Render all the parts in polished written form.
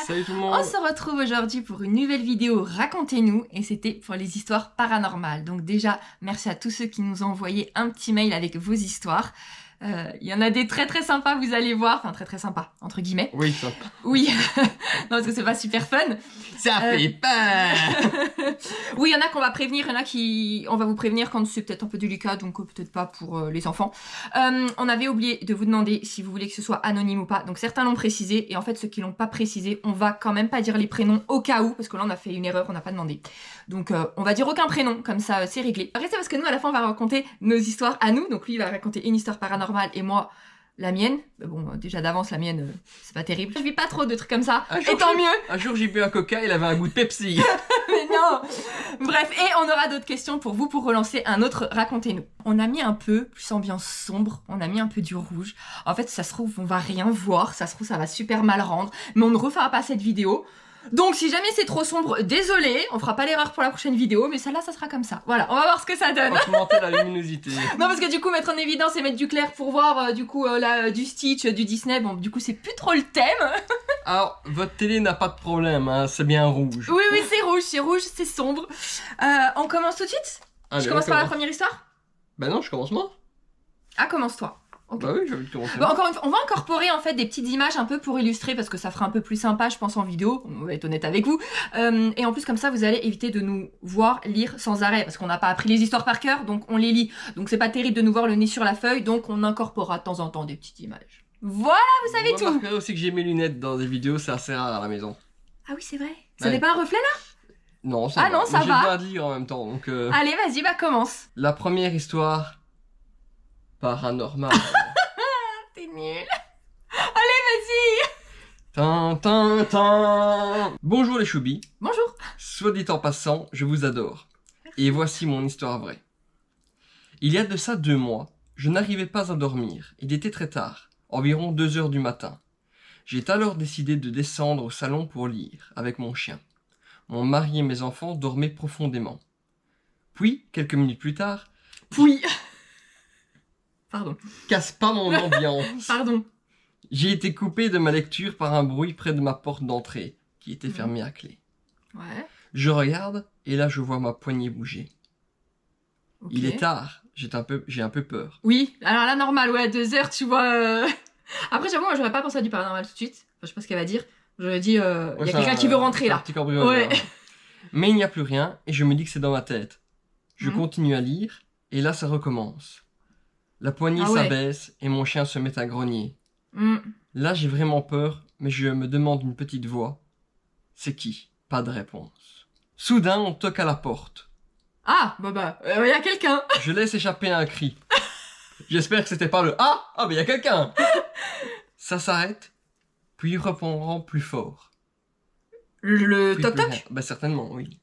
Salut tout le monde. On se retrouve aujourd'hui pour une nouvelle vidéo Racontez-nous et c'était pour les histoires paranormales. Donc déjà, merci à tous ceux qui nous ont envoyé un petit mail avec vos histoires. Il y en a des très très sympas, vous allez voir. Enfin, très très sympas, entre guillemets. Oui, top. Oui, non parce que c'est pas super fun. Ça fait peur. Oui, il y en a qu'on va prévenir, il y en a qui... On va vous prévenir quand c'est peut-être un peu délicat, donc peut-être pas pour les enfants. On avait oublié de vous demander si vous voulez que ce soit anonyme ou pas. Donc certains l'ont précisé, et en fait ceux qui l'ont pas précisé, on va quand même pas dire les prénoms au cas où, parce que là on a fait une erreur, on n'a pas demandé. Donc on va dire aucun prénom, comme ça c'est réglé. Restez parce que nous à la fin on va raconter nos histoires à nous. Donc lui il va raconter une histoire paranormale et moi la mienne. Bon, déjà d'avance la mienne c'est pas terrible. Je vis pas trop de trucs comme ça, et tant mieux. Un jour j'ai bu un coca, il avait un goût de Pepsi. Mais non. Bref, et on aura d'autres questions pour vous pour relancer un autre Racontez-nous. On a mis un peu plus ambiance sombre, on a mis un peu du rouge. En fait, ça se trouve, on va rien voir, ça se trouve, ça va super mal rendre, mais on ne refera pas cette vidéo. Donc si jamais c'est trop sombre, désolé, on fera pas l'erreur pour la prochaine vidéo, mais celle-là, ça sera comme ça. Voilà, on va voir ce que ça donne. Augmenter la luminosité. Non, parce que du coup, mettre en évidence et mettre du clair pour voir, du coup, là, du Stitch, du Disney, bon, du coup, c'est plus trop le thème. Alors, votre télé n'a pas de problème, hein, c'est bien rouge. Oui, oui, c'est rouge, c'est sombre. On commence tout de suite? Allez, Je commence par la première histoire? Bah non, je commence moi. Ah, commence-toi. Okay. Bah oui, j'ai envie de commencer. Bon, encore une fois, on va incorporer en fait des petites images un peu pour illustrer parce que ça fera un peu plus sympa, je pense, en vidéo. On va être honnête avec vous. Et en plus, comme ça, vous allez éviter de nous voir lire sans arrêt parce qu'on n'a pas appris les histoires par cœur, donc on les lit. Donc c'est pas terrible de nous voir le nez sur la feuille, donc on incorporera de temps en temps des petites images. Voilà, vous savez tout. Vous remarquerez aussi que j'ai mes lunettes dans des vidéos, c'est assez rare à la maison. Ah oui, c'est vrai. Ça n'est pas un reflet là? Non, ça va. Non, ça va. J'ai besoin de lire en même temps, donc. Allez, vas-y, bah commence. La première histoire paranormale. T'es nul. Allez, vas-y. Tin, tin, tin. Bonjour les choubis. Bonjour. Soit dit en passant, je vous adore. Et voici mon histoire vraie. Il y a de ça 2 mois, je n'arrivais pas à dormir. Il était très tard, environ 2 heures du matin. J'ai alors décidé de descendre au salon pour lire, avec mon chien. Mon mari et mes enfants dormaient profondément. Puis, quelques minutes plus tard... Puis... Pardon. Casse pas mon ambiance. Pardon. J'ai été coupé de ma lecture par un bruit près de ma porte d'entrée, qui était fermée à clé. Ouais. Je regarde, et là je vois ma poignée bouger. Okay. Il est tard, j'ai un peu peur. Oui, alors là, normal, ouais, 2 heures, tu vois... Après, j'avoue, moi, j'aurais pas pensé à du paranormal tout de suite. Enfin, je sais pas ce qu'elle va dire. J'aurais dit, il y a quelqu'un qui veut rentrer, là. Un petit cambrioleur. Ouais. Mais il n'y a plus rien, et je me dis que c'est dans ma tête. Je continue à lire, et là ça recommence. La poignée s'abaisse et mon chien se met à grogner. Là, j'ai vraiment peur, mais je me demande une petite voix. C'est qui? Pas de réponse. Soudain, on toque à la porte. Ah, bah, y a quelqu'un. Je laisse échapper un cri. J'espère que c'était pas le « Ah, mais y a quelqu'un !» Ça s'arrête, puis reprend plus fort. Le toc-toc? Bah certainement, oui.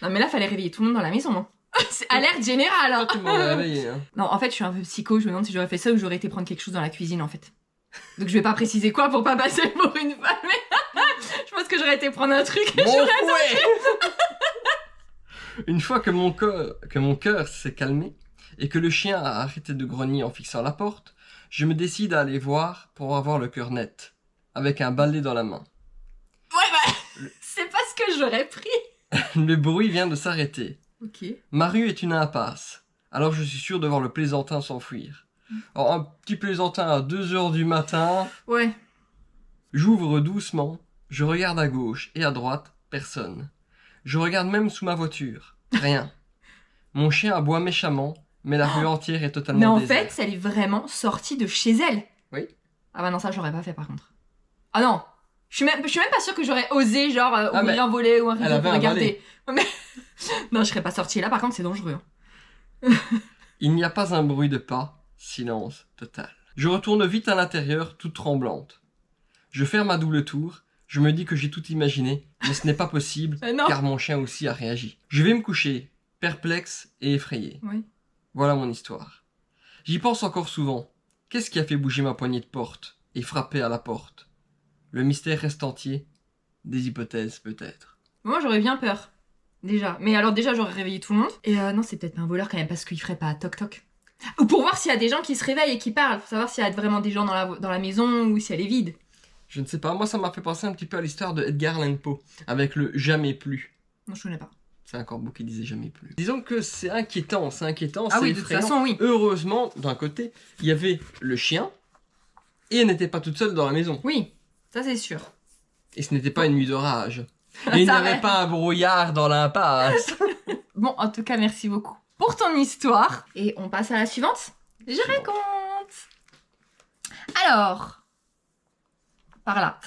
Non, mais là, fallait réveiller tout le monde dans la maison, non? C'est alerte générale, hein. Tu m'aurais réveillé, hein. Non, en fait, je suis un peu psycho, je me demande si j'aurais fait ça ou j'aurais été prendre quelque chose dans la cuisine, en fait. Donc je vais pas préciser quoi pour pas passer pour une femme, mais je pense que j'aurais été prendre un truc et j'aurais attendu. Une fois que mon cœur s'est calmé et que le chien a arrêté de grogner en fixant la porte, je me décide à aller voir pour avoir le cœur net, avec un balai dans la main. Ouais, bah, c'est pas ce que j'aurais pris. Le bruit vient de s'arrêter. Ok. Ma rue est une impasse, alors je suis sûr de voir le plaisantin s'enfuir. Alors, un petit plaisantin à 2 heures du matin. Ouais. J'ouvre doucement, je regarde à gauche et à droite, personne. Je regarde même sous ma voiture, rien. Mon chien aboie méchamment, mais la rue entière est totalement déserte. Mais en fait, elle est vraiment sortie de chez elle. Oui. Ah bah non, ça j'aurais pas fait par contre. Ah non, je suis même pas sûre que j'aurais osé genre ouvrir un volet ou un rideau pour regarder. Mais... non, je serais pas sortie là, par contre c'est dangereux. Il n'y a pas un bruit de pas, silence total. Je retourne vite à l'intérieur, toute tremblante. Je ferme à double tour, je me dis que j'ai tout imaginé, mais ce n'est pas possible, car mon chien aussi a réagi. Je vais me coucher, perplexe et effrayé. Oui. Voilà mon histoire. J'y pense encore souvent. Qu'est-ce qui a fait bouger ma poignée de porte et frapper à la porte? Le mystère reste entier. Des hypothèses peut-être. Moi j'aurais bien peur. Déjà. Mais alors déjà j'aurais réveillé tout le monde. Et non, c'est peut-être un voleur quand même parce qu'il ferait pas toc toc. Ou pour voir s'il y a des gens qui se réveillent et qui parlent. Pour savoir s'il y a vraiment des gens dans la maison ou si elle est vide. Je ne sais pas, moi ça m'a fait penser un petit peu à l'histoire de Edgar Allan Poe, avec le jamais plus. Non, je connais pas. C'est un corbeau qui disait jamais plus. Disons que c'est inquiétant, Ah c'est oui, de toute effrayant. façon, oui. Heureusement, d'un côté, il y avait le chien, et elle n'était pas toute seule dans la maison. Oui, ça c'est sûr. Et ce n'était pas une nuit d'orage. Et il n'y Ça avait va. pas un brouillard dans l'impasse. Bon, en tout cas, merci beaucoup pour ton histoire. Et on passe à la suivante. Je raconte. Alors, par là.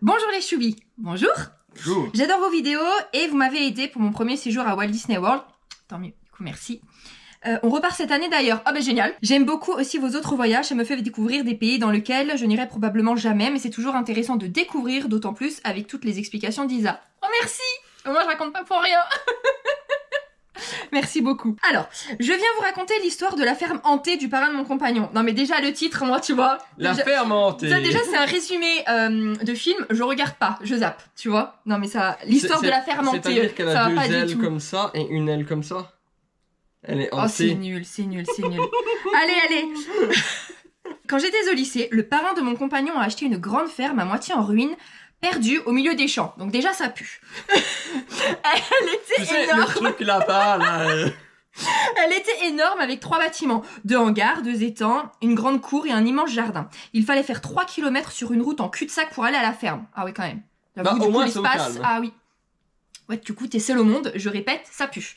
Bonjour les choubis. Bonjour. Bonjour. J'adore vos vidéos et vous m'avez aidé pour mon premier séjour à Walt Disney World. Tant mieux, du coup, merci. On repart cette année d'ailleurs. Ah ben génial. J'aime beaucoup aussi vos autres voyages. Ça me fait découvrir des pays dans lesquels je n'irai probablement jamais, mais c'est toujours intéressant de découvrir, d'autant plus avec toutes les explications d'Isa. Oh merci. Moi je raconte pas pour rien. Merci beaucoup. Alors, je viens vous raconter l'histoire de la ferme hantée du parrain de mon compagnon. Non mais déjà le titre, moi tu vois. La déjà, ferme hantée. ça déjà c'est un résumé de film, je regarde pas, je zappe, tu vois. Non mais ça, l'histoire de la ferme hantée, C'est-à-dire qu'elle ça a va pas deux du ailes tout. comme ça et une aile comme ça. Elle est Oh c'est hantée. nul, c'est nul, c'est nul. Allez. Quand j'étais au lycée, le parrain de mon compagnon a acheté une grande ferme à moitié en ruine, perdue au milieu des champs. Donc déjà ça pue. Elle Tu était sais, énorme. le truc là-bas, là. Elle était énorme avec 3 bâtiments, 2 hangars, 2 étangs, une grande cour et un immense jardin. Il fallait faire 3 km sur une route en cul-de-sac pour aller à la ferme. Ah oui quand même. J'avoue, Bah, du au coup, moins, c'est au l'espace, calme. ah oui. Ouais, du coup, t'es seul au monde, je répète, ça pue.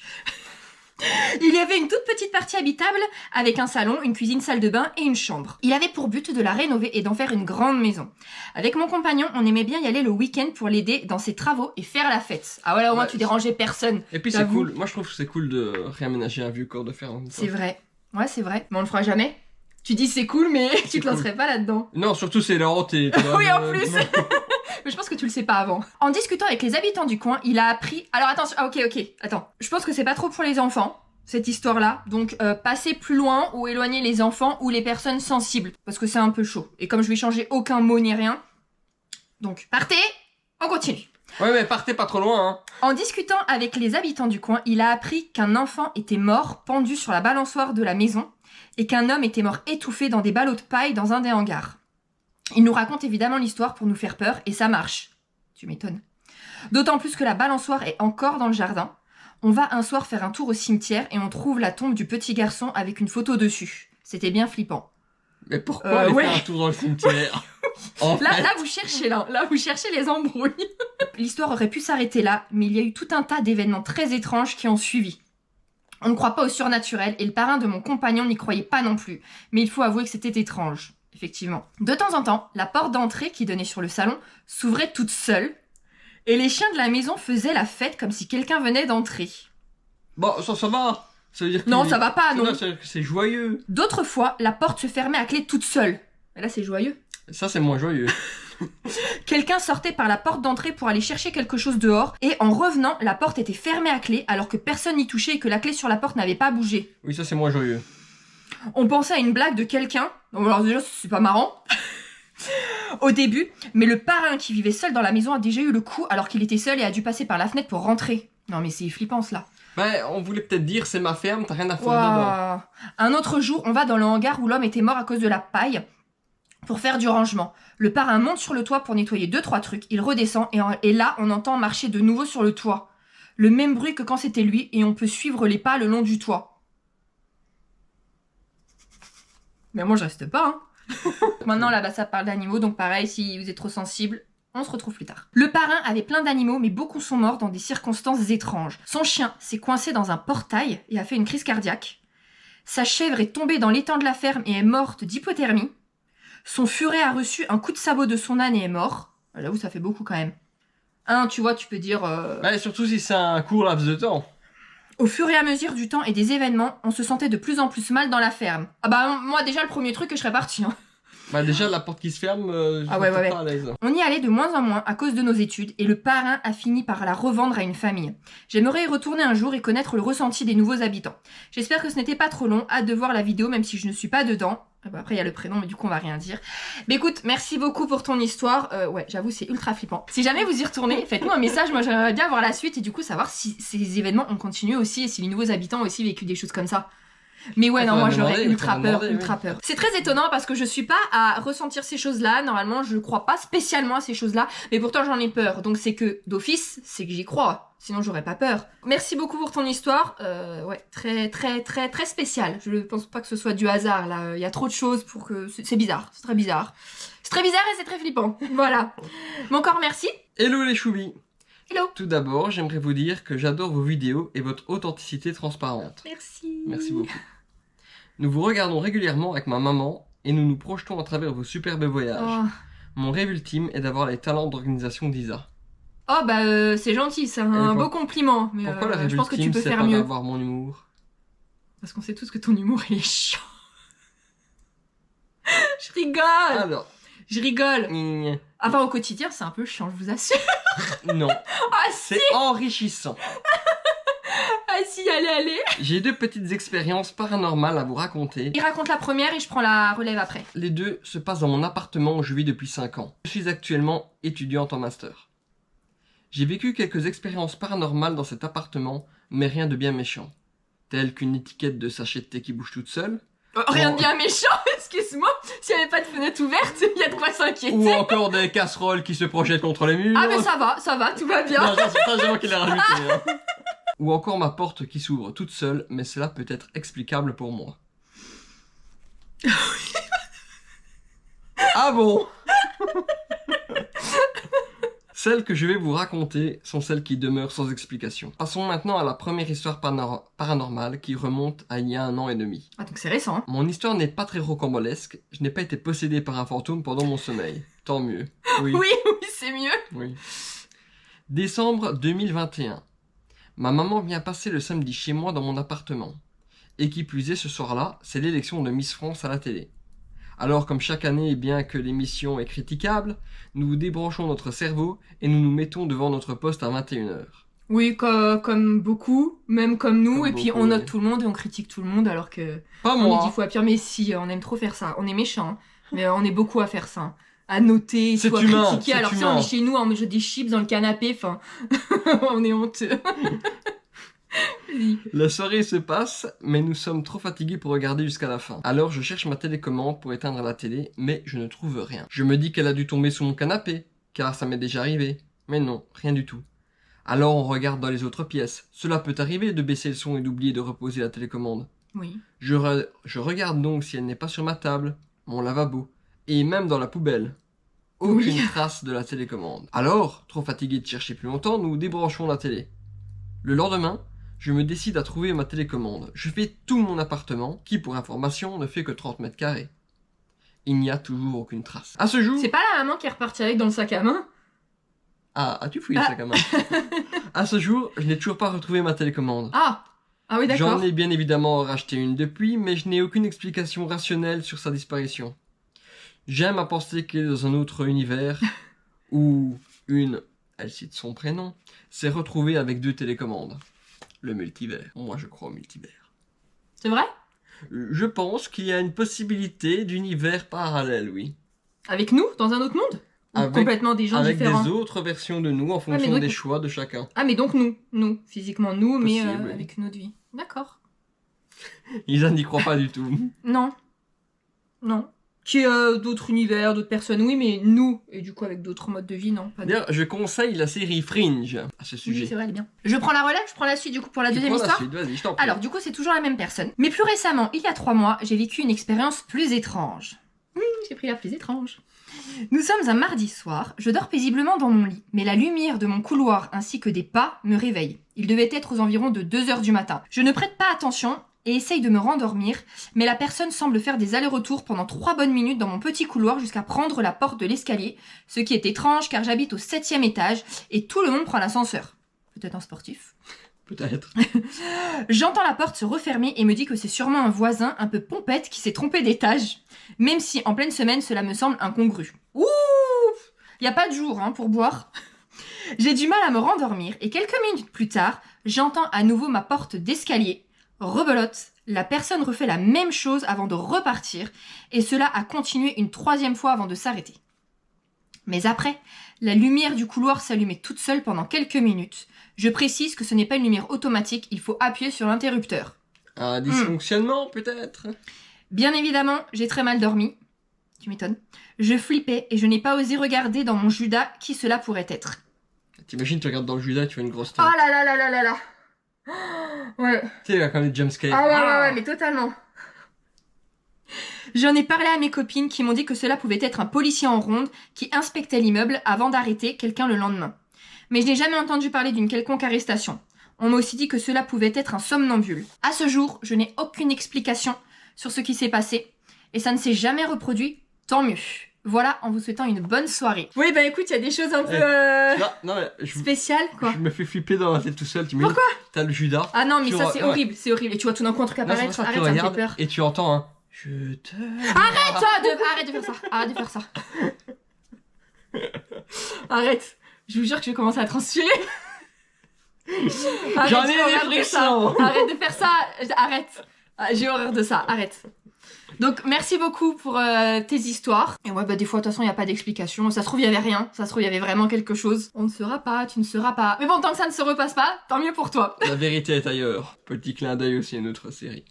Il y avait une toute petite partie habitable avec un salon, une cuisine, salle de bain et une chambre. Il avait pour but de la rénover et d'en faire une grande maison. Avec mon compagnon, on aimait bien y aller le week-end pour l'aider dans ses travaux et faire la fête. Ah voilà, au moins Ouais, tu dérangeais personne. Et puis c'est J'avoue. cool. Moi je trouve que c'est cool de réaménager un vieux corps de ferme. C'est vrai. Ouais, c'est vrai. Mais on le fera jamais. Tu dis c'est cool, mais tu te cool. lancerais pas là-dedans. Non, surtout c'est la hantée. Oui, en plus. Mais je pense que tu le sais pas avant. En discutant avec les habitants du coin, il a appris... Alors attention, ah, ok, attends. Je pense que c'est pas trop pour les enfants, cette histoire-là. Donc passez plus loin ou éloignez les enfants ou les personnes sensibles. Parce que c'est un peu chaud. Et comme je vais changer aucun mot ni rien, donc partez, on continue. Ouais, mais partez pas trop loin, hein. En discutant avec les habitants du coin, il a appris qu'un enfant était mort pendu sur la balançoire de la maison et qu'un homme était mort étouffé dans des ballots de paille dans un des hangars. Il nous raconte évidemment l'histoire pour nous faire peur et ça marche. Tu m'étonnes. D'autant plus que la balançoire est encore dans le jardin. On va un soir faire un tour au cimetière et on trouve la tombe du petit garçon avec une photo dessus. C'était bien flippant. Mais pourquoi aller ouais. faire un tour dans le cimetière? En Là, fait, là, vous cherchez là, vous cherchez les embrouilles. L'histoire aurait pu s'arrêter là, mais il y a eu tout un tas d'événements très étranges qui ont suivi. On ne croit pas au surnaturel et le parrain de mon compagnon n'y croyait pas non plus. Mais il faut avouer que c'était étrange, effectivement. De temps en temps, la porte d'entrée qui donnait sur le salon s'ouvrait toute seule et les chiens de la maison faisaient la fête comme si quelqu'un venait d'entrer. bon, ça va. Ça veut dire que Non, ça va pas, non. Ça veut dire que c'est joyeux. D'autres fois, la porte se fermait à clé toute seule. Et là, c'est joyeux. Ça, c'est moins joyeux. Quelqu'un sortait par la porte d'entrée pour aller chercher quelque chose dehors, et en revenant, la porte était fermée à clé alors que personne n'y touchait et que la clé sur la porte n'avait pas bougé. Oui, ça, c'est moins joyeux. On pensait à une blague de quelqu'un, alors déjà c'est pas marrant, au début, mais le parrain qui vivait seul dans la maison a déjà eu le coup alors qu'il était seul et a dû passer par la fenêtre pour rentrer. Non mais c'est flippant cela. Ben, on voulait peut-être dire c'est ma ferme, t'as rien à foutre dedans. Waouh. Un autre jour, on va dans le hangar où l'homme était mort à cause de la paille pour faire du rangement. Le parrain monte sur le toit pour nettoyer 2-3 trucs, il redescend et là on entend marcher de nouveau sur le toit. Le même bruit que quand c'était lui et on peut suivre les pas le long du toit. Mais moi je reste pas hein. Maintenant là-bas ça parle d'animaux donc pareil si vous êtes trop sensible, on se retrouve plus tard. Le parrain avait plein d'animaux mais beaucoup sont morts dans des circonstances étranges. Son chien s'est coincé dans un portail et a fait une crise cardiaque. Sa chèvre est tombée dans l'étang de la ferme et est morte d'hypothermie. Son furet a reçu un coup de sabot de son âne et est mort. J'avoue, ça fait beaucoup quand même. Tu vois, tu peux dire... Ben, surtout si c'est un court laps de temps. Au fur et à mesure du temps et des événements, on se sentait de plus en plus mal dans la ferme. Ah bah, moi déjà, le premier truc, je serais partie. Hein. Ben, déjà, la porte qui se ferme, je Ah ouais, suis ouais, pas à l'aise. On y allait de moins en moins à cause de nos études et le parrain a fini par la revendre à une famille. J'aimerais y retourner un jour et connaître le ressenti des nouveaux habitants. J'espère que ce n'était pas trop long, hâte de voir la vidéo même si je ne suis pas dedans. Après il y a le prénom mais du coup on va rien dire. Mais écoute, merci beaucoup pour ton histoire. Ouais, j'avoue c'est ultra flippant. Si jamais vous y retournez, faites-nous un message, moi j'aimerais bien voir la suite et du coup savoir si ces événements ont continué aussi et si les nouveaux habitants ont aussi vécu des choses comme ça. Mais ouais, Ah, non, faudra moi j'aurais demander, ultra faudra peur, demander, ultra peur. C'est très étonnant parce que je suis pas à ressentir ces choses-là. Normalement, je crois pas spécialement à ces choses-là, mais pourtant j'en ai peur. Donc c'est que d'office, c'est que j'y crois. Sinon, j'aurais pas peur. Merci beaucoup pour ton histoire. Ouais, très, très, très, très spécial. Je ne pense pas que ce soit du hasard, là. Il y a trop de choses pour que... C'est bizarre. C'est très bizarre. C'est très bizarre et c'est très flippant. Voilà. Mon corps, merci. Hello les choubis. Hello. Tout d'abord, j'aimerais vous dire que j'adore vos vidéos et votre authenticité transparente. Merci. Merci beaucoup. Nous vous regardons régulièrement avec ma maman et nous nous projetons à travers vos superbes voyages. Oh, Mon rêve ultime est d'avoir les talents d'organisation d'Isa. oh bah, c'est gentil, c'est un beau compliment. Mais Pourquoi le rêve je pense que tu ultime, peux c'est faire pas mieux. d'avoir mon humour? Parce qu'on sait tous que ton humour, il est chiant. Je rigole. Alors, Je rigole. mm, Enfin, au quotidien, c'est un peu chiant, je vous assure. non, Ah si, c'est enrichissant. ah si, allez, allez. J'ai 2 petites expériences paranormales à vous raconter. Il raconte la première et je prends la relève après. Les 2 se passent dans mon appartement où je vis depuis 5 ans. Je suis actuellement étudiante en master. J'ai vécu quelques expériences paranormales dans cet appartement, mais rien de bien méchant. Telles qu'une étiquette de sachet de thé qui bouge toute seule, Rien de bien méchant, excuse-moi. S'il n'y avait pas de fenêtre ouverte, il y a de quoi s'inquiéter. ou encore des casseroles qui se projettent contre les murs. Ah mais ça va, tout va bien. Non, ça, c'est moi qui l'ai rajouté. Hein. Ou encore ma porte qui s'ouvre toute seule, mais cela peut être explicable pour moi. Ah bon? Celles que je vais vous raconter sont celles qui demeurent sans explication. Passons maintenant à la première histoire paranormale qui remonte à il y a 1 an et demi. Ah donc c'est récent. Hein. Mon histoire n'est pas très rocambolesque, je n'ai pas été possédé par un fantôme pendant mon sommeil. Tant mieux. Oui. Oui, c'est mieux. Oui. Décembre 2021. Ma maman vient passer le samedi chez moi dans mon appartement. Et qui plus est, ce soir-là, c'est l'élection de Miss France à la télé. Alors, comme chaque année, bien que l'émission est critiquable, nous débranchons notre cerveau et nous nous mettons devant notre poste à 21h. Oui, comme beaucoup, même comme nous, Comme et puis beaucoup, on note oui. tout le monde et on critique tout le monde alors que Pas on est moi. 10 fois pire. Mais si, on aime trop faire ça. On est méchants, hein. Mais on est beaucoup à faire ça. Hein. À noter, C'est soit humain, critiquer. c'est Alors si humain. on est chez nous, on mange des chips dans le canapé, enfin, on est honteux. Vas-y. La soirée se passe, mais nous sommes trop fatigués pour regarder jusqu'à la fin. Alors je cherche ma télécommande pour éteindre la télé, mais je ne trouve rien. Je me dis qu'elle a dû tomber sous mon canapé, car ça m'est déjà arrivé. Mais non, rien du tout. Alors on regarde dans les autres pièces. Cela peut arriver de baisser le son et d'oublier de reposer la télécommande. Oui. Je regarde donc si elle n'est pas sur ma table, mon lavabo, et même dans la poubelle. Aucune Oui. trace de la télécommande. Alors, trop fatigué de chercher plus longtemps, nous débranchons la télé. Le lendemain, je me décide à trouver ma télécommande. Je fais tout mon appartement, qui pour information ne fait que 30 mètres carrés. Il n'y a toujours aucune trace. À ce jour... C'est pas la maman qui est repartie avec dans le sac à main? Ah, as-tu fouillé ça quand même? À ce jour, je n'ai toujours pas retrouvé ma télécommande. Ah oui, d'accord. J'en ai bien évidemment racheté une depuis, mais je n'ai aucune explication rationnelle sur sa disparition. J'aime à penser qu'elle est dans un autre univers, où une, elle cite son prénom, s'est retrouvée avec 2 télécommandes. Le multivers. Moi je crois au multivers. C'est vrai? Je pense qu'il y a une possibilité d'univers parallèle, oui. Avec nous, dans un autre monde? Ou Avec- complètement des gens Avec différents? des autres versions de nous en mais fonction donc- des choix de chacun. Ah, mais donc nous, physiquement nous, mais Possible, oui. avec une autre vie. D'accord. Isa n'y croit pas du tout. Non. Non. Qui d'autres univers, d'autres personnes, oui, mais nous, et du coup avec d'autres modes de vie, non, pas nous. D'ailleurs, je conseille la série Fringe à ce Oui, sujet. c'est vrai, elle est bien. Je prends la relève, je prends la suite du coup pour la Tu deuxième prends la histoire. suite, vas-y, je t'en prie. Alors, du coup, c'est toujours la même personne. Mais plus récemment, il y a 3 mois, j'ai vécu une expérience plus étrange. J'ai pris la plus étrange. Nous sommes un mardi soir, je dors paisiblement dans mon lit, mais la lumière de mon couloir ainsi que des pas me réveillent. Il devait être aux environs de 2h du matin. Je ne prête pas attention et essaye de me rendormir, mais la personne semble faire des allers-retours pendant 3 bonnes minutes dans mon petit couloir jusqu'à prendre la porte de l'escalier, ce qui est étrange car j'habite au 7e étage et tout le monde prend l'ascenseur. Peut-être un sportif. Peut-être. J'entends la porte se refermer et me dis que c'est sûrement un voisin un peu pompette qui s'est trompé d'étage, même si en pleine semaine cela me semble incongru. Ouh, y a pas de jour hein, pour boire. J'ai du mal à me rendormir et quelques minutes plus tard, j'entends à nouveau ma porte d'escalier. Rebelote, la personne refait la même chose avant de repartir et cela a continué une 3e fois avant de s'arrêter. Mais après, la lumière du couloir s'allumait toute seule pendant quelques minutes. Je précise que ce n'est pas une lumière automatique, il faut appuyer sur l'interrupteur. Un dysfonctionnement, peut-être? Bien évidemment, j'ai très mal dormi. Tu m'étonnes. Je flippais et je n'ai pas osé regarder dans mon Judas qui cela pourrait être. T'imagines, tu regardes dans le Judas et tu vois une grosse tête. Oh là là là là là là. Ouais. Tu sais, il y a quand même des jumpscares. Ah ouais, mais totalement. J'en ai parlé à mes copines qui m'ont dit que cela pouvait être un policier en ronde qui inspectait l'immeuble avant d'arrêter quelqu'un le lendemain. Mais je n'ai jamais entendu parler d'une quelconque arrestation. On m'a aussi dit que cela pouvait être un somnambule. À ce jour, je n'ai aucune explication sur ce qui s'est passé et ça ne s'est jamais reproduit, tant mieux. Voilà, en vous souhaitant une bonne soirée. Oui, bah écoute, il y a des choses un peu Non, mais spéciales, quoi. Je me fais flipper dans la tête tout seul. Pourquoi? T'as le Judas. Ah non, mais tu ça c'est horrible, c'est horrible. Et tu vois tout d'un coup un truc apparaître, arrête, ça me fait peur. Et tu entends un... Je te... Arrête de faire ça. Arrête de faire ça. Arrête. Je vous jure que je vais commencer à transpirer. J'en ai des frissons. Arrête de faire ça. Arrête. J'ai horreur de ça. Arrête. Donc merci beaucoup pour tes histoires. Et ouais, bah des fois de toute façon il n'y a pas d'explication. Ça se trouve il y avait rien. Ça se trouve il y avait vraiment quelque chose. On ne saura pas, tu ne sauras pas. Mais bon, tant que ça ne se repasse pas, tant mieux pour toi. La vérité est ailleurs. Petit clin d'œil aussi à une autre série.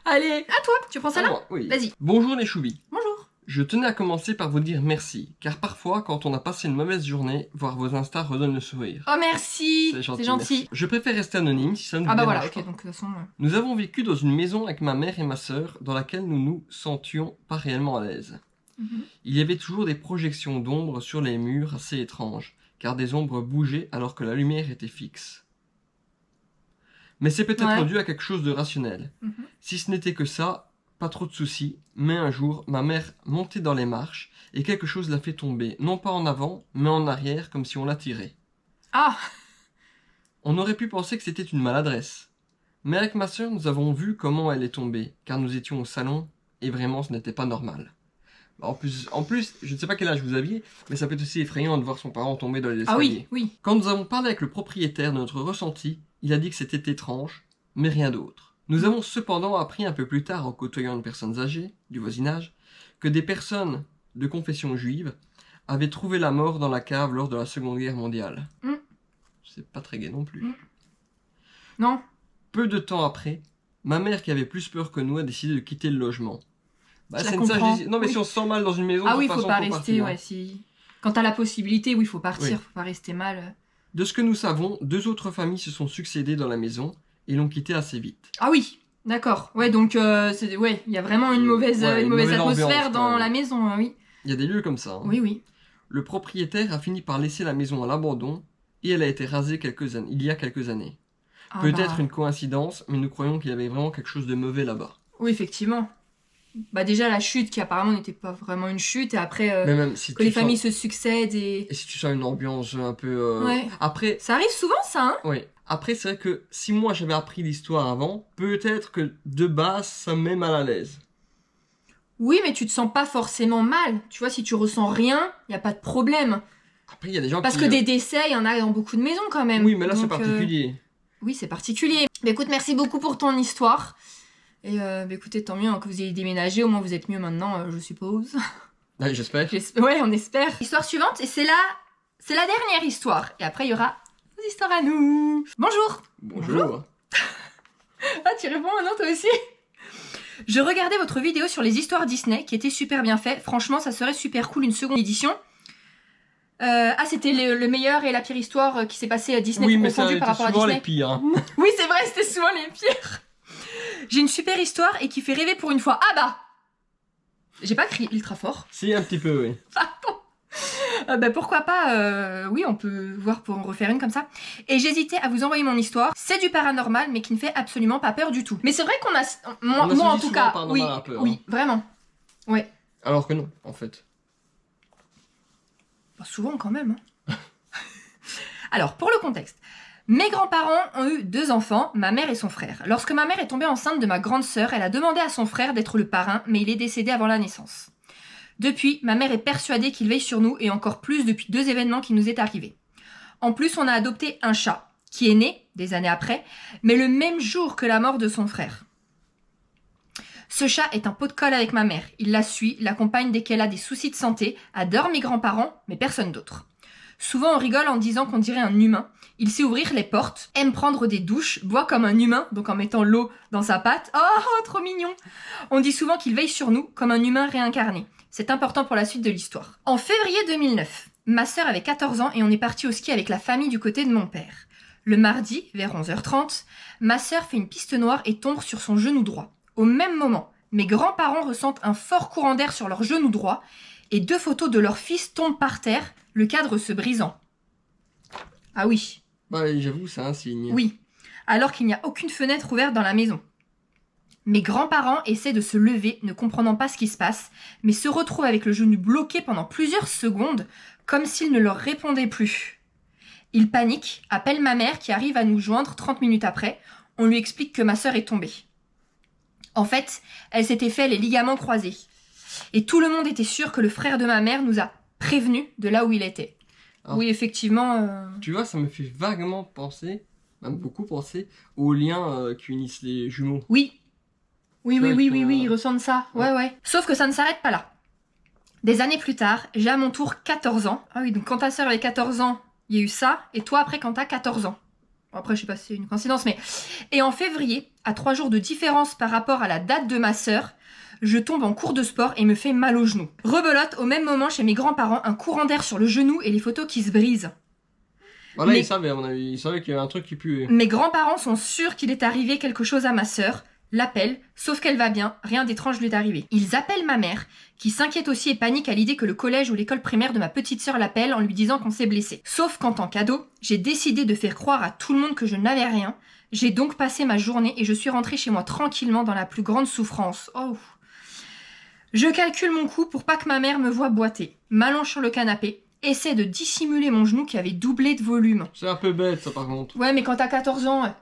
Allez, à toi. Tu prends ça là? Oui. Vas-y. Bonjour les choubis. Bonjour. Je tenais à commencer par vous dire merci, car parfois, quand on a passé une mauvaise journée, voir vos instas redonne le sourire. Oh merci. C'est gentil. Merci. Je préfère rester anonyme si ça ne vous Ah bah dérange voilà, pas. ok, donc de toute façon... Nous avons vécu dans une maison avec ma mère et ma sœur, dans laquelle nous nous sentions pas réellement à l'aise. Il y avait toujours des projections d'ombre sur les murs assez étranges, car des ombres bougeaient alors que la lumière était fixe. Mais c'est peut-être dû à quelque chose de rationnel. Si ce n'était que ça, pas trop de soucis, mais un jour, ma mère montait dans les marches et quelque chose l'a fait tomber, non pas en avant, mais en arrière, comme si on la tirait. Ah. On aurait pu penser que c'était une maladresse. Mais avec ma sœur, nous avons vu comment elle est tombée, car nous étions au salon, et vraiment ce n'était pas normal. En plus, je ne sais pas quel âge vous aviez, mais ça peut être aussi effrayant de voir son parent tomber dans les escaliers. Ah oui, oui. Quand nous avons parlé avec le propriétaire de notre ressenti, il a dit que c'était étrange, mais rien d'autre. Nous avons cependant appris un peu plus tard, en côtoyant de personnes âgées, du voisinage, que des personnes de confession juive avaient trouvé la mort dans la cave lors de la Seconde Guerre mondiale. C'est pas très gai non plus. Non. Peu de temps après, ma mère, qui avait plus peur que nous, a décidé de quitter le logement. Bah, Je la c'est une comprends. sagesse. Non, mais si on se sent mal dans une maison, Ah de oui, toute faut façon, pas faut rester, partir. ouais, si... Quand t'as la possibilité, oui, faut partir, Oui. faut pas rester mal. De ce que nous savons, 2 autres familles se sont succédées dans la maison et l'ont quittée assez vite. Ah oui, d'accord. Ouais, donc, ouais, il y a vraiment une mauvaise, Ouais, une mauvaise atmosphère ambiance, dans quoi. la maison, oui. Il y a des lieux comme ça. Hein. Oui, oui. Le propriétaire a fini par laisser la maison à l'abandon et elle a été rasée il y a quelques années. Ah Peut-être bah... une coïncidence, mais nous croyons qu'il y avait vraiment quelque chose de mauvais là-bas. Oui, effectivement. Bah déjà, la chute, qui apparemment n'était pas vraiment une chute, et après, Mais même si que les familles se succèdent et... Et si tu sens une ambiance un peu... Ouais. Après, Ça arrive souvent, ça, hein? oui. Après, c'est vrai que si moi j'avais appris l'histoire avant, peut-être que de base, ça me met mal à l'aise. Oui, mais tu te sens pas forcément mal. Tu vois, si tu ressens rien, y a pas de problème. Après, il y a des gens Parce qui... que des décès, il y en a dans beaucoup de maisons quand même. Oui, mais là, c'est Donc, particulier. Oui, c'est particulier. Mais écoute, merci beaucoup pour ton histoire. Et bah, écoutez, tant mieux hein, que vous ayez déménagé. Au moins, vous êtes mieux maintenant, je suppose. Ouais, j'espère. Ouais, on espère. Histoire suivante, et c'est la dernière histoire. Et après, il y aura vos histoires à nous. Bonjour. Bonjour. Ah, tu réponds maintenant toi aussi? Je regardais votre vidéo sur les histoires Disney, qui était super bien fait. Franchement, ça serait super cool une seconde édition. C'était le meilleur et la pire histoire qui s'est passée à Disney. Oui, mais ça confondu a par été rapport à souvent Disney. les pires. Hein. Oui, c'est vrai, c'était souvent les pires. J'ai une super histoire et qui fait rêver pour une fois. Ah bah! J'ai pas crié ultra fort. Si, un petit peu, oui. Bah pourquoi pas, oui, on peut voir pour en refaire une comme ça. Et j'hésitais à vous envoyer mon histoire. C'est du paranormal, mais qui ne fait absolument pas peur du tout. Mais c'est vrai qu'on a... Moi en tout cas, oui, peur, oui, vraiment. Ouais. Alors que non, en fait. Bah, souvent quand même. Hein. Alors, pour le contexte. Mes grands-parents ont eu 2 enfants, ma mère et son frère. Lorsque ma mère est tombée enceinte de ma grande sœur, elle a demandé à son frère d'être le parrain, mais il est décédé avant la naissance. Depuis, ma mère est persuadée qu'il veille sur nous et encore plus depuis 2 événements qui nous est arrivés. En plus, on a adopté un chat, qui est né, des années après, mais le même jour que la mort de son frère. Ce chat est un pot de colle avec ma mère. Il la suit, l'accompagne dès qu'elle a des soucis de santé, adore mes grands-parents, mais personne d'autre. Souvent on rigole en disant qu'on dirait un humain. Il sait ouvrir les portes, aime prendre des douches, boit comme un humain, donc en mettant l'eau dans sa patte. Oh, trop mignon. On dit souvent qu'il veille sur nous comme un humain réincarné. C'est important pour la suite de l'histoire. En février 2009, ma sœur avait 14 ans et on est parti au ski avec la famille du côté de mon père. Le mardi, vers 11h30, ma sœur fait une piste noire et tombe sur son genou droit. Au même moment, mes grands-parents ressentent un fort courant d'air sur leur genou droit et 2 photos de leur fils tombent par terre, le cadre se brisant. Ah oui. Bah, j'avoue, c'est un signe. Oui, alors qu'il n'y a aucune fenêtre ouverte dans la maison. Mes grands-parents essaient de se lever, ne comprenant pas ce qui se passe, mais se retrouvent avec le genou bloqué pendant plusieurs secondes, comme s'il ne leur répondait plus. Ils paniquent, appellent ma mère qui arrive à nous joindre 30 minutes après. On lui explique que ma sœur est tombée. En fait, elle s'était fait les ligaments croisés. Et tout le monde était sûr que le frère de ma mère nous a prévenus de là où il était. Ah. Oui, effectivement... Tu vois, ça me fait vaguement penser, même beaucoup penser, aux liens qui unissent les jumeaux. Oui. Oui, Ouais, ils ressentent ça. Ouais. Sauf que ça ne s'arrête pas là. Des années plus tard, j'ai à mon tour 14 ans. Ah oui, donc quand ta sœur avait 14 ans, il y a eu ça. Et toi, après, quand t'as 14 ans. Bon, après, je sais pas si c'est une coïncidence, mais... Et en février, à 3 jours de différence par rapport à la date de ma sœur, je tombe en cours de sport et me fais mal au genou. Rebelote, au même moment, chez mes grands-parents, un courant d'air sur le genou et les photos qui se brisent. Voilà, Mais- ils savaient, à mon avis. Ils savaient qu'il y avait un truc qui puait. Mes grands-parents sont sûrs qu'il est arrivé quelque chose à ma sœur, l'appellent, sauf qu'elle va bien, rien d'étrange lui est arrivé. Ils appellent ma mère, qui s'inquiète aussi et panique à l'idée que le collège ou l'école primaire de ma petite sœur l'appelle en lui disant qu'on s'est blessé. Sauf qu'en tant qu'ado, j'ai décidé de faire croire à tout le monde que je n'avais rien. J'ai donc passé ma journée et je suis rentrée chez moi tranquillement dans la plus grande souffrance. Oh. Je calcule mon coup pour pas que ma mère me voie boiter. M'allonge sur le canapé, essaie de dissimuler mon genou qui avait doublé de volume. C'est un peu bête, ça, par contre. Ouais, mais quand t'as 14 ans...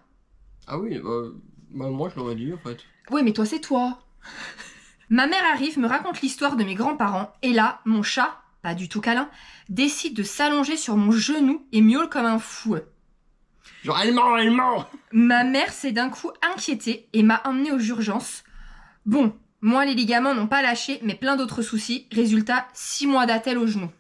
Ah oui, bah moi, je l'aurais dit, en fait. Ouais, mais toi, c'est toi. Ma mère arrive, me raconte l'histoire de mes grands-parents, et là, mon chat, pas du tout câlin, décide de s'allonger sur mon genou et miaule comme un fou. Genre, elle ment. Ma mère s'est d'un coup inquiétée et m'a emmenée aux urgences. Bon, moi, les ligaments n'ont pas lâché, mais plein d'autres soucis. Résultat, 6 mois d'attelle au genou.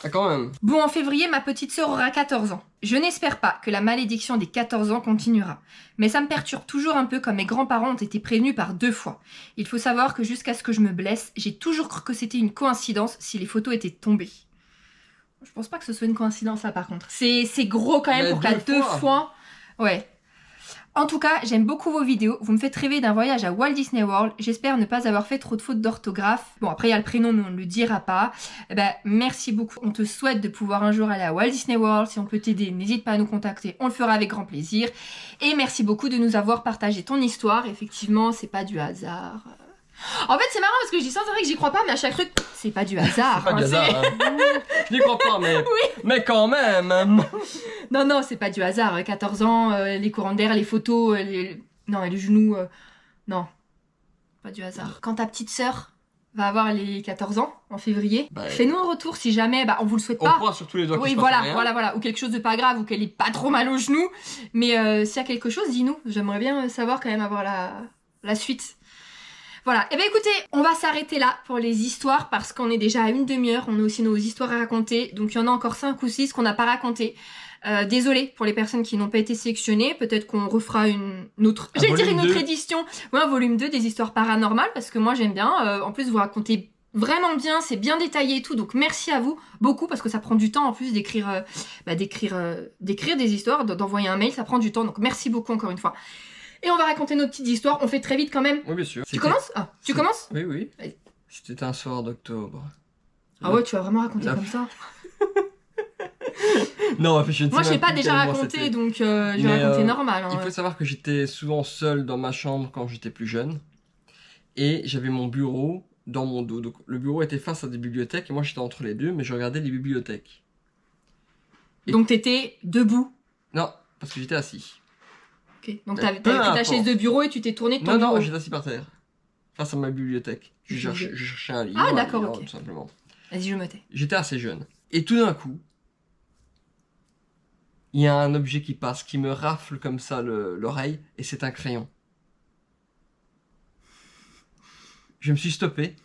Ah, quand même. Bon, en février, ma petite sœur aura 14 ans. Je n'espère pas que la malédiction des 14 ans continuera. Mais ça me perturbe toujours un peu comme mes grands-parents ont été prévenus par 2 fois. Il faut savoir que jusqu'à ce que je me blesse, j'ai toujours cru que c'était une coïncidence si les photos étaient tombées. Je pense pas que ce soit une coïncidence, ça, par contre. C'est gros quand même Mais pour qu'à 2 2 fois. fois... Ouais. En tout cas, j'aime beaucoup vos vidéos. Vous me faites rêver d'un voyage à Walt Disney World. J'espère ne pas avoir fait trop de fautes d'orthographe. Bon, après, il y a le prénom, mais on ne le dira pas. Eh ben, merci beaucoup. On te souhaite de pouvoir un jour aller à Walt Disney World. Si on peut t'aider, n'hésite pas à nous contacter. On le fera avec grand plaisir. Et merci beaucoup de nous avoir partagé ton histoire. Effectivement, c'est pas du hasard. En fait, c'est marrant parce que je dis ça, c'est vrai que j'y crois pas, mais à chaque truc, c'est pas du hasard. C'est pas du hasard, hein. Je n'y crois pas, mais... Mais quand même. Non, c'est pas du hasard. 14 ans, les courants d'air, les photos, non, et le genou, non. Pas du hasard. Quand ta petite sœur va avoir les 14 ans, en février, Bah, fais-nous un retour si jamais, bah, on vous le souhaite On pas. croit sur tous les doigts qu'il Oui, se passe rien. voilà. Ou quelque chose de pas grave, ou qu'elle ait pas trop mal au genou. Mais s'il y a quelque chose, dis-nous. J'aimerais bien savoir quand même avoir la suite. Voilà, et bien écoutez, on va s'arrêter là pour les histoires parce qu'on est déjà à une demi-heure, on a aussi nos histoires à raconter, donc il y en a encore 5 ou 6 qu'on n'a pas racontées. Désolée pour les personnes qui n'ont pas été sélectionnées, peut-être qu'on refera une autre, Un j'allais dire volume une autre 2. édition, ouais, un volume 2 des histoires paranormales parce que moi j'aime bien, en plus vous racontez vraiment bien, c'est bien détaillé et tout, donc merci à vous beaucoup parce que ça prend du temps en plus d'écrire des histoires, d'envoyer un mail, ça prend du temps, donc merci beaucoup encore une fois. Et on va raconter nos petites histoires, on fait très vite quand même. Oui, bien sûr. Tu commences ? Ah, tu commences ? Oui. Vas-y. C'était un soir d'octobre. Ah ouais, tu vas vraiment raconter La- comme ça. Non, je ne sais Moi, je même l'ai pas plus déjà quel mois raconté, c'était. donc je vais Mais, raconter normal. Hein. Il faut savoir que j'étais souvent seul dans ma chambre quand j'étais plus jeune. Et j'avais mon bureau dans mon dos. Donc le bureau était face à des bibliothèques et moi j'étais entre les deux, mais je regardais les bibliothèques. Donc t'étais debout. Non, parce que j'étais assis. Ok. Donc Peu t'avais pris ta importe. chaise de bureau et tu t'es tourné de ton Non, bureau. non, j'étais assis par terre. Face à ma bibliothèque. Je cherchais un livre. Ah, d'accord, ok. Tout simplement. Vas-y, je me tais. J'étais assez jeune. Et tout d'un coup, il y a un objet qui passe, qui me rafle comme ça l'oreille, et c'est un crayon. Je me suis stoppé,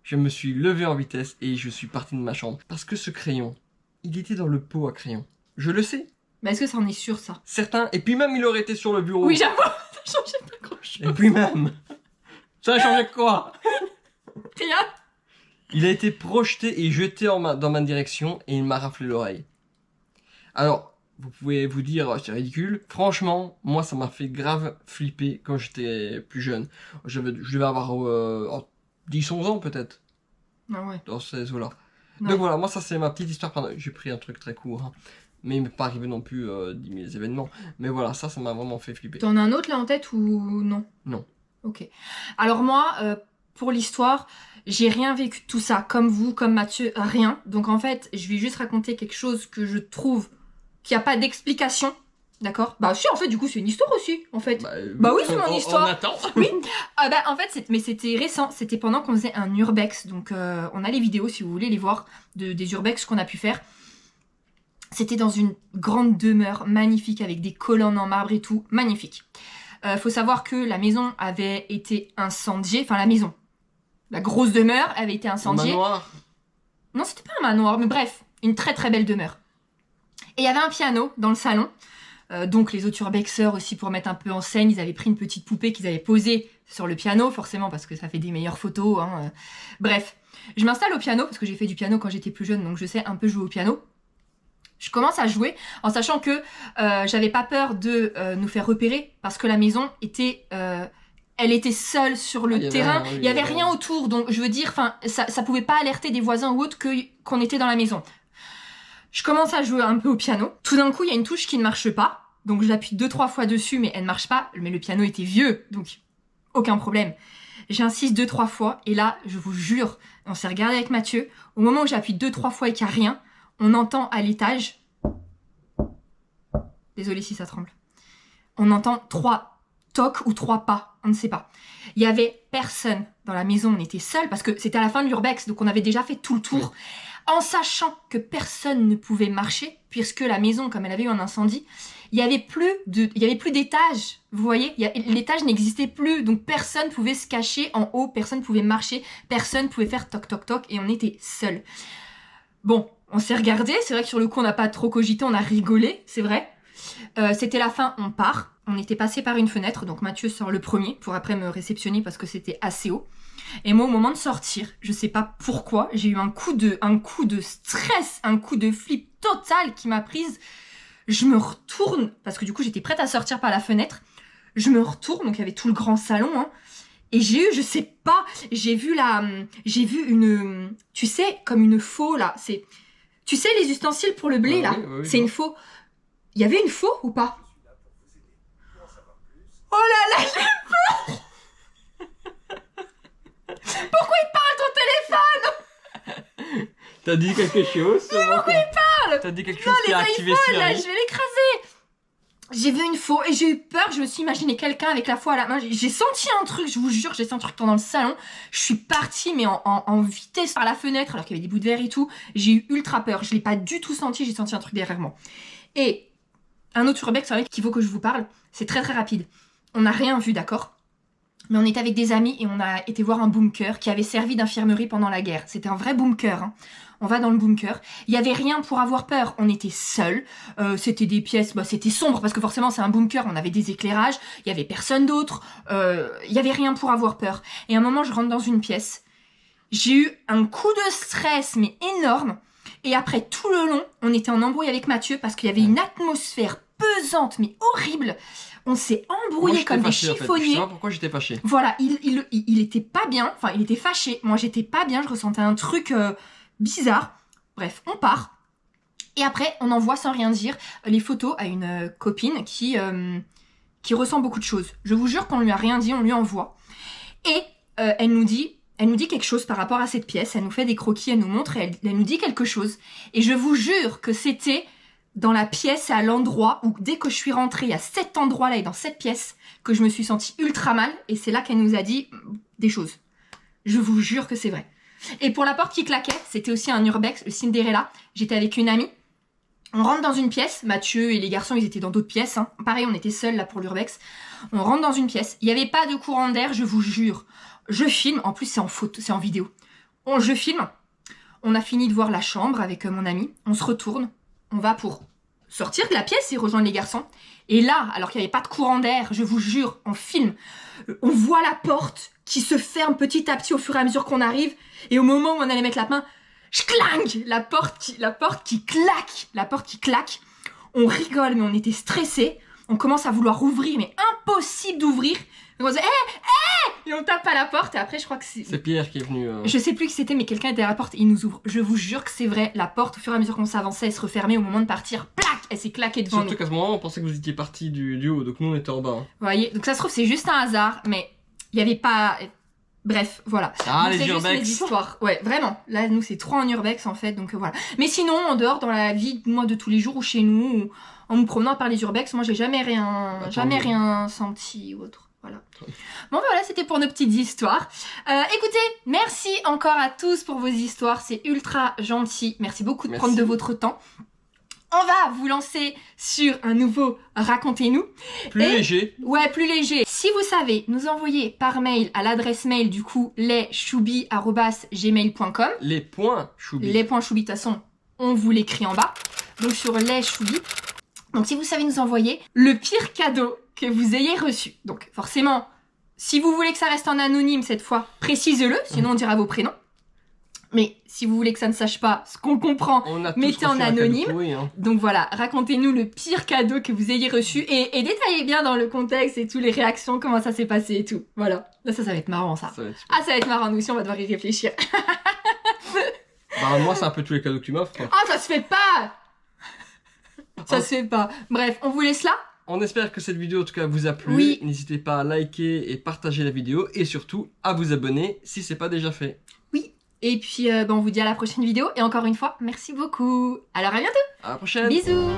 je me suis levé en vitesse, et je suis parti de ma chambre. Parce que ce crayon il était dans le pot à crayon. Je le sais. Mais est-ce que ça en est sûr, ça? Certains, et puis même il aurait été sur le bureau. Oui, j'avoue, ça changeait pas grand-chose. Et puis même, ça a changé quoi? Rien. Il a été projeté et jeté dans ma direction et il m'a raflé l'oreille. Alors, vous pouvez vous dire, oh, c'est ridicule. Franchement, moi ça m'a fait grave flipper quand j'étais plus jeune. Je devais avoir 10-11 ans peut-être, Ah ouais. dans ces eaux-là. Ouais. Donc voilà, moi ça c'est ma petite histoire. Pardon, j'ai pris un truc très court. Hein. Mais il m'est pas arrivé non plus 10 000 événements. Mais voilà, ça m'a vraiment fait flipper. T'en as un autre là en tête ou non? Non. Ok. Alors moi, pour l'histoire, j'ai rien vécu de tout ça. Comme vous, comme Mathieu, rien. Donc en fait, je vais juste raconter quelque chose que je trouve qu'il n'y a pas d'explication. D'accord? Bah si, en fait, du coup, c'est une histoire aussi, en fait. Bah oui, c'est mon histoire. On attend. Oui. En fait, mais c'était récent. C'était pendant qu'on faisait un urbex. Donc on a les vidéos, si vous voulez les voir, des urbex qu'on a pu faire. C'était dans une grande demeure magnifique avec des colonnes en marbre et tout. Magnifique. Faut savoir que la maison avait été incendiée. Enfin, la maison. La grosse demeure avait été incendiée. Un manoir. Non, c'était pas un manoir, mais bref, une très très belle demeure. Et il y avait un piano dans le salon. Donc les autres urbexeurs aussi, pour mettre un peu en scène, ils avaient pris une petite poupée qu'ils avaient posée sur le piano, forcément parce que ça fait des meilleures photos. Hein. Bref, je m'installe au piano parce que j'ai fait du piano quand j'étais plus jeune, donc je sais un peu jouer au piano. Je commence à jouer en sachant que j'avais pas peur de nous faire repérer parce que la maison était... elle était seule sur le terrain, il y avait rien autour, donc je veux dire, ça pouvait pas alerter des voisins ou autres qu'on était dans la maison. Je commence à jouer un peu au piano. Tout d'un coup, il y a une touche qui ne marche pas, donc j'appuie 2-3 fois dessus, mais elle ne marche pas. Mais le piano était vieux, donc aucun problème. J'insiste 2-3 fois, et là, je vous jure, on s'est regardé avec Mathieu. Au moment où j'appuie 2-3 fois et qu'il n'y a rien, on entend à l'étage... Désolée si ça tremble. On entend 3 tocs ou 3 pas, on ne sait pas. Il y avait personne dans la maison, on était seuls parce que c'était à la fin de l'urbex, donc on avait déjà fait tout le tour. En sachant que personne ne pouvait marcher, puisque la maison, comme elle avait eu un incendie, il y avait plus d'étage. Vous voyez, l'étage n'existait plus, donc personne pouvait se cacher en haut, personne pouvait marcher, personne pouvait faire toc toc toc, et on était seuls. Bon, on s'est regardé, c'est vrai que sur le coup on n'a pas trop cogité, on a rigolé, c'est vrai. C'était la fin, on part. On était passé par une fenêtre, donc Mathieu sort le premier pour après me réceptionner parce que c'était assez haut. Et moi, au moment de sortir, je sais pas pourquoi, j'ai eu un coup de stress, un coup de flip total qui m'a prise. Je me retourne, parce que du coup j'étais prête à sortir par la fenêtre. Je me retourne, donc il y avait tout le grand salon, hein, et j'ai eu, je sais pas, j'ai vu une, tu sais, comme une faux là, c'est, tu sais les ustensiles pour le blé là, oui, c'est une faux. Il y avait une faux ou pas? Oh là là, j'ai peur. Pourquoi il parle ton téléphone? T'as dit quelque chose? Mais pourquoi il parle? T'as dit quelque Non, chose qui les a activé iPhones là, Siri. je vais l'écraser. J'ai vu une faux et j'ai eu peur, je me suis imaginé quelqu'un avec la faux à la main. J'ai senti un truc, je vous jure, j'ai senti un truc dans le salon. Je suis partie mais en vitesse par la fenêtre alors qu'il y avait des bouts de verre et tout. J'ai eu ultra peur, je l'ai pas du tout senti, j'ai senti un truc derrière moi. Et un autre urbex sur lequel il faut que je vous parle, c'est très très rapide. On n'a rien vu, d'accord? Mais on était avec des amis et on a été voir un bunker qui avait servi d'infirmerie pendant la guerre. C'était un vrai bunker, hein. On va dans le bunker. Il y avait rien pour avoir peur. On était seuls. C'était des pièces, c'était sombre parce que forcément c'est un bunker. On avait des éclairages. Il y avait personne d'autre. Il y avait rien pour avoir peur. Et à un moment, je rentre dans une pièce. J'ai eu un coup de stress, mais énorme. Et après, tout le long, on était en embrouille avec Mathieu parce qu'il y avait une atmosphère pesante, mais horrible. On s'est embrouillé comme des chiffonniers. En fait. Je sais pas pourquoi j'étais fâché. Voilà, il était pas bien. Enfin, il était fâché. Moi, j'étais pas bien. Je ressentais un truc bizarre. Bref, on part. Et après, on envoie sans rien dire les photos à une copine qui ressent beaucoup de choses. Je vous jure qu'on lui a rien dit, on lui envoie. Et elle nous dit quelque chose par rapport à cette pièce. Elle nous fait des croquis, elle nous montre et elle nous dit quelque chose. Et je vous jure que c'était dans la pièce et à l'endroit où, dès que je suis rentrée à cet endroit-là et dans cette pièce, que je me suis sentie ultra mal. Et c'est là qu'elle nous a dit des choses. Je vous jure que c'est vrai. Et pour la porte qui claquait, c'était aussi un urbex, le Cinderella. J'étais avec une amie. On rentre dans une pièce. Mathieu et les garçons, ils étaient dans d'autres pièces. Hein. Pareil, on était seuls là pour l'urbex. On rentre dans une pièce. Il n'y avait pas de courant d'air, je vous jure. Je filme. En plus, c'est en photo, c'est en vidéo. Je filme. On a fini de voir la chambre avec mon ami. On se retourne. On va pour sortir de la pièce et rejoindre les garçons. Et là, alors qu'il n'y avait pas de courant d'air, je vous jure, on filme. On voit la porte qui se ferme petit à petit au fur et à mesure qu'on arrive. Et au moment où on allait mettre la main, clang, la porte qui claque. On rigole, mais on était stressés. On commence à vouloir ouvrir, mais impossible d'ouvrir. Donc on se dit, et on tape à la porte. Et après, je crois que c'est... C'est Pierre qui est venu... Je sais plus qui c'était, mais quelqu'un était à la porte et il nous ouvre. Je vous jure que c'est vrai. La porte, au fur et à mesure qu'on s'avançait, elle se refermait. Au moment de partir, plac, elle s'est claquée devant Surtout nous. qu'à ce moment, on pensait que vous étiez parti du haut, donc nous on était en bas. Hein. Vous voyez, donc ça se trouve, c'est juste un hasard, mais il n'y avait pas... Bref, voilà. Ah, Donc, les c'est juste urbex. les histoires. Ouais, vraiment. Là, nous, c'est 3 en urbex, en fait, donc voilà. Mais sinon, en dehors, dans la vie, moi, de tous les jours, ou chez nous, ou en nous promenant par les urbex, moi, j'ai jamais rien senti ou autre. Voilà. Bon, ben voilà, c'était pour nos petites histoires. Écoutez, merci encore à tous pour vos histoires, c'est ultra gentil. Merci beaucoup de prendre de votre temps. On va vous lancer sur un nouveau Racontez-nous. Plus léger. Ouais, plus léger. Si vous savez nous envoyer par mail à l'adresse mail du coup leschoubis@gmail.com. Les points choubis. Les points choubis, de toute façon, on vous l'écrit en bas. Donc sur les choubis. Donc si vous savez nous envoyer le pire cadeau que vous ayez reçu. Donc forcément, si vous voulez que ça reste en anonyme cette fois, précisez-le, sinon on dira vos prénoms. Mais si vous voulez que ça ne sache pas ce qu'on comprend, mettez en anonyme. Pourri, hein. Donc voilà, racontez-nous le pire cadeau que vous ayez reçu et détaillez bien dans le contexte et toutes les réactions, comment ça s'est passé et tout. Voilà. Là, ça va être marrant, ça. Ça va être super. Ah, ça va être marrant, nous aussi, on va devoir y réfléchir. Bah, moi, c'est un peu tous les cadeaux que tu m'offres. Toi. Ah, ça se fait pas! Ça se fait pas. Bref, on vous laisse là. On espère que cette vidéo, en tout cas, vous a plu. Oui. N'hésitez pas à liker et partager la vidéo et surtout à vous abonner si c'est pas déjà fait. Oui. Et puis, on vous dit à la prochaine vidéo. Et encore une fois, merci beaucoup. Alors, à bientôt. À la prochaine. Bisous.